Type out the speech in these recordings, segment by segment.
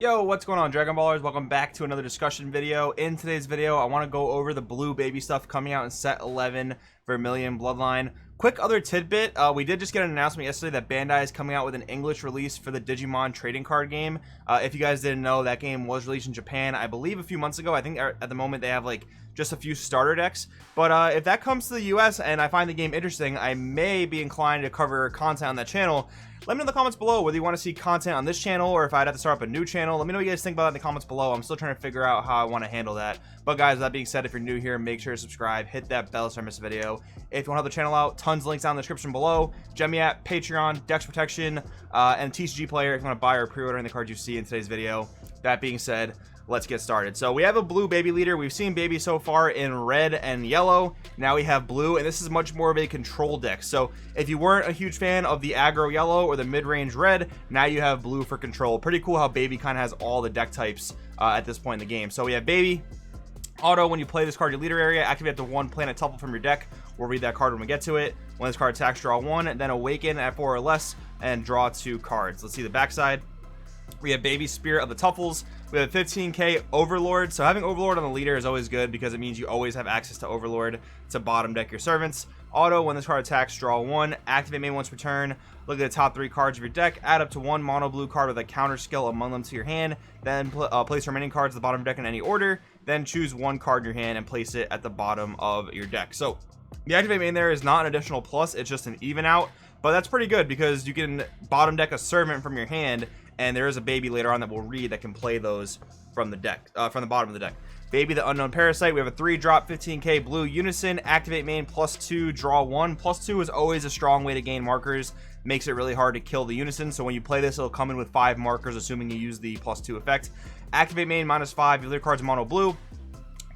Yo, what's going on, Dragon Ballers? Welcome back to another discussion video. In today's video, I want to go over the blue baby stuff coming out in set 11, Vermilion Bloodline. Quick other tidbit, we did just get an announcement yesterday that Bandai is coming out with an English release for the Digimon trading card game. If you guys didn't know, that game was released in Japan, I believe a few months ago. I think at the moment they have like just a few starter decks. But if that comes to the US and I find the game interesting, I may be inclined to cover content on that channel. Let me know in the comments below whether you want to see content on this channel or if I'd have to start up a new channel. Let me know what you guys think about that in the comments below. I'm still trying to figure out how I want to handle that. But guys, with that being said, if you're new here, make sure to subscribe, hit that bell so you don't miss a video. If you want to help the channel out, tons of links down in the description below. Gem app, Patreon, Dex Protection, and TCG Player if you want to buy or pre-order any of the cards you see in today's video. That being said, let's get started. So we have a blue baby leader. We've seen baby so far in red and yellow. Now we have blue, and this is much more of a control deck. So if you weren't a huge fan of the aggro yellow or the mid-range red, now you have blue for control. Pretty cool how baby kind of has all the deck types at this point in the game. So we have baby auto. When you play this card in your leader area, activate the one planet Tefl from your deck. We'll read that card when we get to it. When this card attacks, draw one, then awaken at 4 or less and draw 2 cards. Let's see the backside. We have baby spirit of the Tefls. We have 15k overlord. So having overlord on the leader is always good because it means you always have access to overlord to bottom deck your servants. Auto, when this card attacks, draw 1, activate main once per turn. Look at the top 3 cards of your deck, add up to 1 mono blue card with a counter skill among them to your hand, then place remaining cards at the bottom of the deck in any order, then choose 1 card in your hand and place it at the bottom of your deck. So the activate main there is not an additional plus, it's just an even out, but that's pretty good because you can bottom deck a servant from your hand, and there is a baby later on that we'll read that can play those from the deck, from the bottom of the deck. Baby the unknown parasite. We have a 3-drop 15k blue unison, activate main +2, draw 1. +2 is always a strong way to gain markers, makes it really hard to kill the unison. So when you play this, it'll come in with 5 markers assuming you use the +2 effect. Activate main -5, your leader card's mono blue.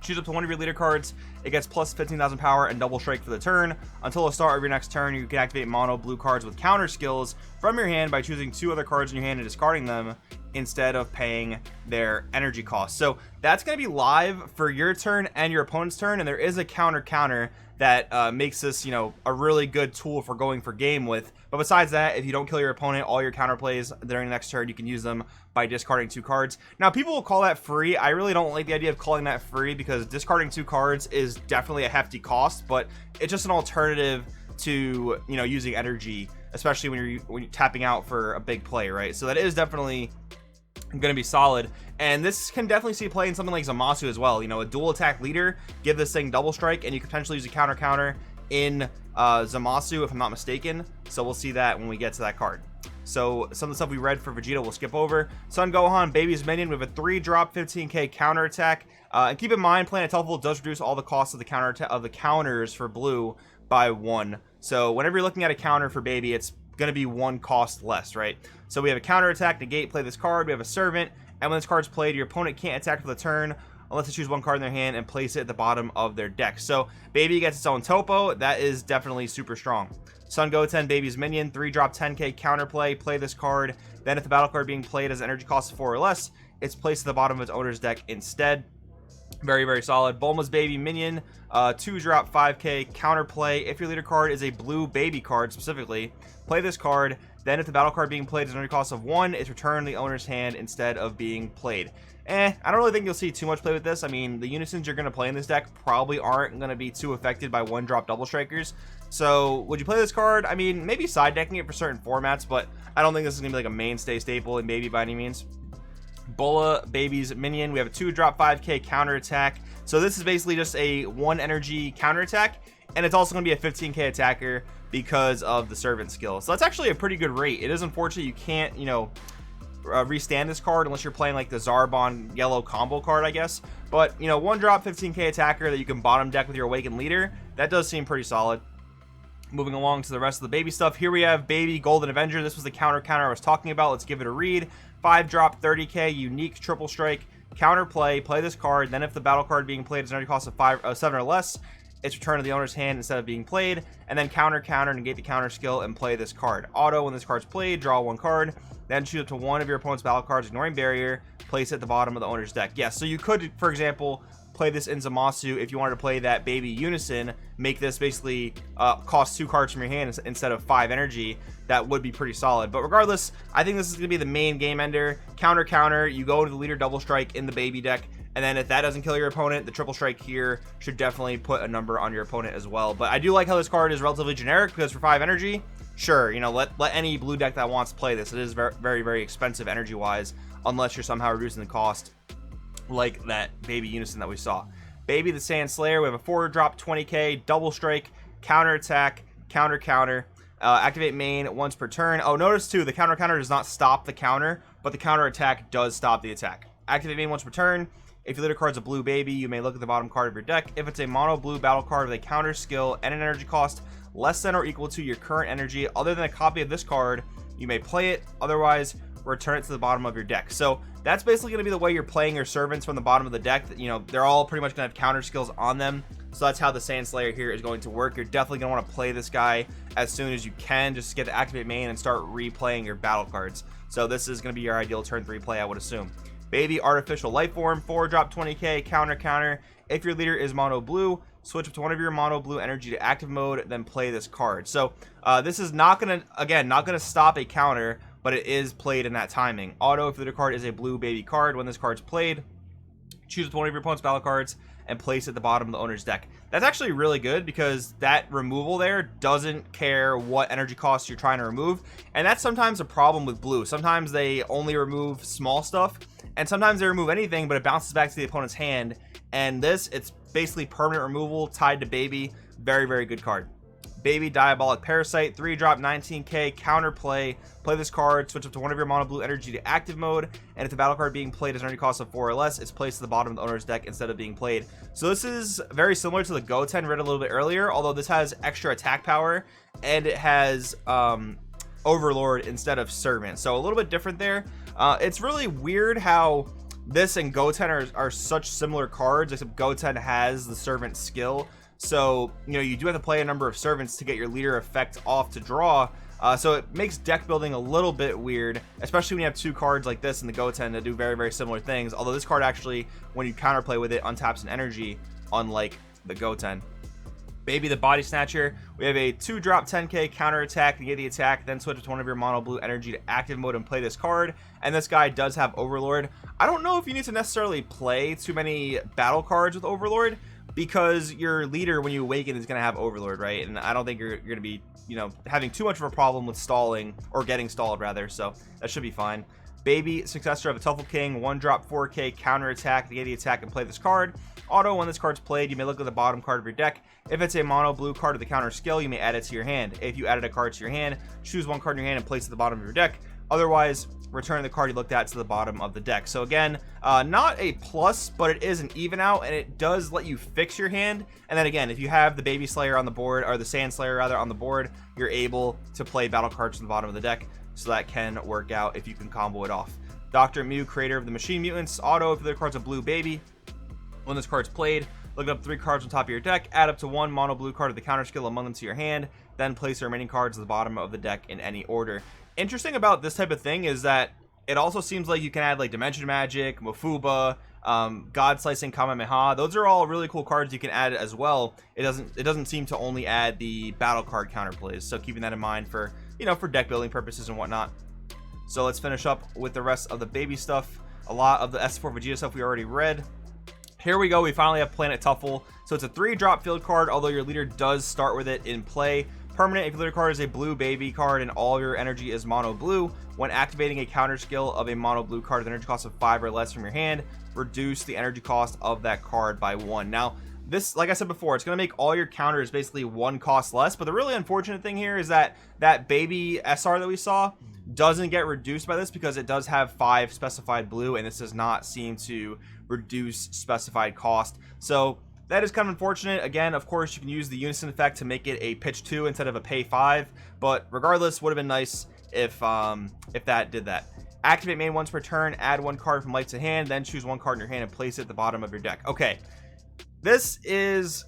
Choose up to 1 of your leader cards. It gets plus 15,000 power and double strike for the turn. Until the start of your next turn, you can activate mono blue cards with counter skills from your hand by choosing 2 other cards in your hand and discarding them instead of paying their energy cost. So that's going to be live for your turn and your opponent's turn, and there is a counter that makes this, you know, a really good tool for going for game with. But besides that, if you don't kill your opponent, all your counter plays during the next turn, you can use them by discarding 2 cards. Now, people will call that free. I really don't like the idea of calling that free because discarding 2 cards is definitely a hefty cost, but it's just an alternative to, you know, using energy, especially when you're tapping out for a big play, right? So that is definitely going to be solid, and this can definitely see play in something like Zamasu as well. You know, a dual attack leader, give this thing double strike, and you could potentially use a counter in Zamasu if I'm not mistaken. So we'll see that when we get to that card. So some of the stuff we read for Vegeta we'll skip over. Son Gohan, baby's minion. We have a 3-drop 15k counter attack, and keep in mind Planet Tefl does reduce all the costs of the counters for blue by 1. So whenever you're looking at a counter for baby, it's going to be 1 cost less, right? So we have a counter attack, negate, play this card. We have a servant, and when this card's played, your opponent can't attack for the turn unless they choose 1 card in their hand and place it at the bottom of their deck. So baby gets its own topo. That is definitely super strong. Son Goten, baby's minion, 3-drop 10k counterplay, play this card. Then if the battle card being played has energy cost of 4 or less, it's placed at the bottom of its owner's deck instead. Very, very solid. Bulma's baby minion, 2-drop 5k counterplay. If your leader card is a blue baby card specifically, play this card. Then if the battle card being played is an energy cost of 1, it's returned to the owner's hand instead of being played. I don't really think you'll see too much play with this. I mean, the unisons you're going to play in this deck probably aren't going to be too affected by 1-drop double strikers. So would you play this card? I mean, maybe side decking it for certain formats, but I don't think this is going to be like a mainstay staple in baby by any means. Bola baby's minion, we have a 2-drop 5k counter attack. So this is basically just a 1 energy counter attack, and it's also going to be a 15k attacker because of the servant skill. So that's actually a pretty good rate. It is unfortunate you can't, you know, restand this card unless you're playing like the Zarbon yellow combo card, I guess. But, you know, 1-drop 15k attacker that you can bottom deck with your awakened leader, that does seem pretty solid. Moving along to the rest of the baby stuff, here we have baby golden Avenger. This was the counter I was talking about. Let's give it a read. 5-drop 30k unique triple strike counter play this card. Then if the battle card being played is an energy cost of 7 or less, it's returned to the owner's hand instead of being played. And then counter, negate the counter skill and play this card. Auto, when this card's played, draw 1 card, then choose up to 1 of your opponent's battle cards ignoring barrier, place it at the bottom of the owner's deck. Yes, so you could, for example, play this in Zamasu. If you wanted to play that baby Unison, make this basically cost 2 cards from your hand instead of 5 energy. That would be pretty solid. But regardless, I think this is going to be the main game ender. Counter, you go to the leader double strike in the baby deck, and then if that doesn't kill your opponent, the triple strike here should definitely put a number on your opponent as well. But I do like how this card is relatively generic, because for 5 energy, sure, you know, let any blue deck that wants to play this. It is very expensive energy wise, unless you're somehow reducing the cost like that baby Unison that we saw. Baby the Sand Slayer, we have a 4-drop 20k double strike, counter attack, counter. Activate main once per turn. Oh, notice too, the counter does not stop the counter, but the counter attack does stop the attack. Activate main once per turn. If your leader card's a blue baby, you may look at the bottom card of your deck. If it's a mono blue battle card with a counter skill and an energy cost less than or equal to your current energy other than a copy of this card, you may play it. Otherwise, return it to the bottom of your deck. So that's basically going to be the way you're playing your servants from the bottom of the deck. You know, they're all pretty much going to have counter skills on them. So that's how the Sand Slayer here is going to work. You're definitely going to want to play this guy as soon as you can, just to get the activate main and start replaying your battle cards. So this is going to be your ideal turn 3 play, I would assume. Baby Artificial Lifeform, 4-drop 20k, counter. If your leader is mono blue, switch up to one of your mono blue energy to active mode, then play this card. So this is not going to stop a counter, but it is played in that timing. Auto, if the leader card is a blue baby card, when this card's played, choose one of your opponent's battle cards and place it at the bottom of the owner's deck. That's actually really good, because that removal there doesn't care what energy costs you're trying to remove, and that's sometimes a problem with blue. Sometimes they only remove small stuff, and sometimes they remove anything, but it bounces back to the opponent's hand. And this, it's basically permanent removal tied to baby. Very good card. Baby Diabolic Parasite, 3-drop 19k, counterplay. Play this card, switch up to one of your mono blue energy to active mode, and if the battle card being played has an energy cost of 4 or less, it's placed at the bottom of the owner's deck instead of being played. So this is very similar to the Goten read a little bit earlier, although this has extra attack power and it has Overlord instead of Servant. So a little bit different there. It's really weird how this and Goten are such similar cards, except Goten has the Servant skill. So, you know, you do have to play a number of servants to get your leader effect off to draw. So it makes deck building a little bit weird, especially when you have 2 cards like this in the Goten that do very similar things. Although this card actually, when you counterplay with it, untaps an energy, unlike the Goten. Baby the Body Snatcher, we have a 2-drop 10k counter attack to get the attack, then switch to one of your mono blue energy to active mode and play this card. And this guy does have Overlord. I don't know if you need to necessarily play too many battle cards with Overlord, because your leader, when you awaken, is going to have Overlord, right? And I don't think you're going to be, you know, having too much of a problem with stalling, or getting stalled rather, so that should be fine. Baby Successor of the Tefl King, 1-drop 4k counter attack to get the attack and play this card. Auto, when this card's played, you may look at the bottom card of your deck. If it's a mono blue card with the counter skill, you may add it to your hand. If you added a card to your hand, choose one card in your hand and place it at the bottom of your deck. Otherwise, return the card you looked at to the bottom of the deck. So again, not a plus, but it is an even out, and it does let you fix your hand. And then again, if you have the Baby Slayer on the board, or the Sand Slayer rather on the board, you're able to play battle cards to the bottom of the deck. So that can work out if you can combo it off. Dr. Mew, creator of the Machine Mutants, auto, if the card's a blue baby. When this card's played, look up 3 cards on top of your deck, add up to 1 mono blue card with the counter skill among them to your hand, then place the remaining cards at the bottom of the deck in any order. Interesting about this type of thing is that it also seems like you can add like Dimension Magic, Mofuba, God Slicing Kamehameha. Those are all really cool cards you can add as well. It doesn't seem to only add the battle card counterplays, so keeping that in mind for, you know, for deck building purposes and whatnot. So let's finish up with the rest of the baby stuff. A lot of the S4 Vegeta stuff we already read. Here we go, we finally have Planet Tefl. So it's a 3-drop field card, although your leader does start with it in play. Permanent, if your leader card is a blue baby card and all your energy is mono blue, when activating a counter skill of a mono blue card with an energy cost of 5 or less from your hand, reduce the energy cost of that card by 1. Now, this, like I said before, it's going to make all your counters basically 1 cost less, but the really unfortunate thing here is that that baby SR that we saw doesn't get reduced by this, because it does have 5 specified blue, and this does not seem to reduce specified cost. So that is kind of unfortunate. Again, of course, you can use the Unison effect to make it a pitch 2 instead of a pay 5, but regardless, would have been nice if that did that. Activate main once per turn, add 1 card from light to hand, then choose 1 card in your hand and place it at the bottom of your deck. Okay, this is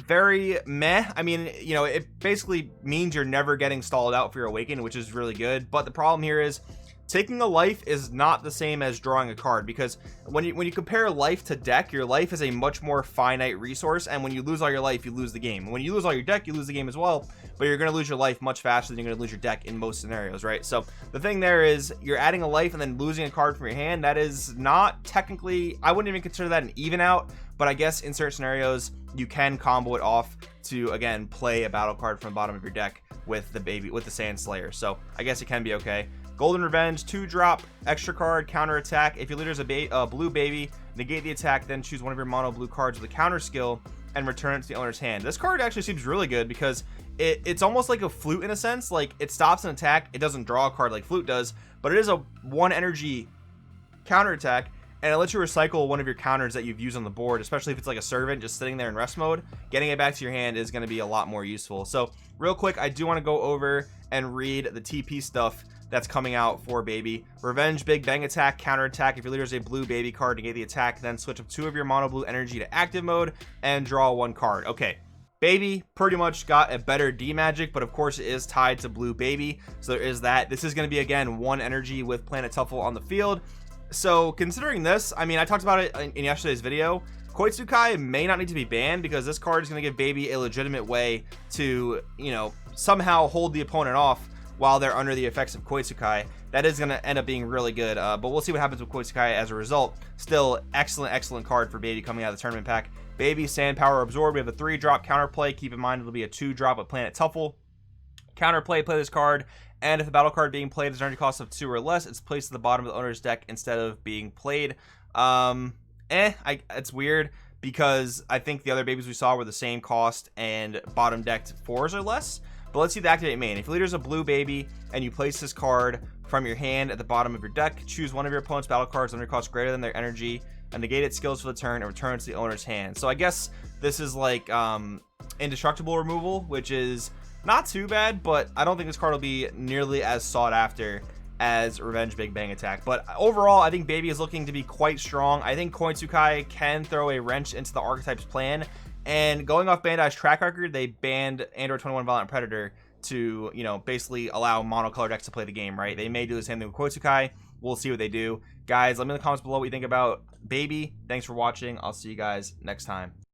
very meh. I mean, you know, it basically means you're never getting stalled out for your awaken, which is really good, but the problem here is taking a life is not the same as drawing a card, because when you compare life to deck, your life is a much more finite resource, and when you lose all your life, you lose the game. When you lose all your deck, you lose the game as well, but you're going to lose your life much faster than you're going to lose your deck in most scenarios, right? So the thing there is, you're adding a life and then losing a card from your hand. That is not technically, I wouldn't even consider that an even out, but I guess in certain scenarios you can combo it off to, again, play a battle card from the bottom of your deck with the Sand Slayer. So I guess it can be okay. Golden Revenge, 2-drop, extra card, counter attack. If your leader's a blue baby, negate the attack, then choose one of your mono blue cards with a counter skill and return it to the owner's hand. This card actually seems really good because it's almost like a flute in a sense. Like, it stops an attack, it doesn't draw a card like flute does, but it is a 1 energy counter attack, and it lets you recycle one of your counters that you've used on the board, especially if it's like a servant just sitting there in rest mode. Getting it back to your hand is going to be a lot more useful. So real quick, I do want to go over and read the TP stuff that's coming out for baby. Revenge, big bang attack, counter attack. If your leader is a blue baby card, negate the attack, then switch up 2 of your mono blue energy to active mode and draw 1 card. Okay, baby pretty much got a better D magic, but of course it is tied to blue baby, so there is that. This is going to be, again, 1 energy with Planet Tefl on the field. So considering this, I mean, I talked about it in yesterday's video. Koitsukai may not need to be banned because this card is going to give baby a legitimate way to, you know, somehow hold the opponent off while they're under the effects of Koitsukai. That is going to end up being really good, but we'll see what happens with Koitsukai as a result. Still, excellent card for baby coming out of the tournament pack. Baby, Sand Power Absorb. We have a 3-drop counterplay. Keep in mind it'll be a 2-drop with Planet Tefl. Counterplay, play this card, and if the battle card being played is an energy cost of 2 or less, it's placed at the bottom of the owner's deck instead of being played. It's weird because I think the other babies we saw were the same cost and bottom decked 4s or less. But let's see the activate main. If your leader's a blue baby and you place this card from your hand at the bottom of your deck, choose one of your opponent's battle cards under cost greater than their energy and negate its skills for the turn and return it to the owner's hand. So I guess this is like indestructible removal, which is not too bad, but I don't think this card will be nearly as sought after as Revenge Big Bang Attack. But overall, I think baby is looking to be quite strong. I think Koitsukai can throw a wrench into the archetype's plan. And going off Bandai's track record, they banned Android 21 Violent Predator to, you know, basically allow monocolor decks to play the game, right? They may do the same thing with Koitsukai. We'll see what they do. Guys, let me know in the comments below what you think about baby. Thanks for watching. I'll see you guys next time.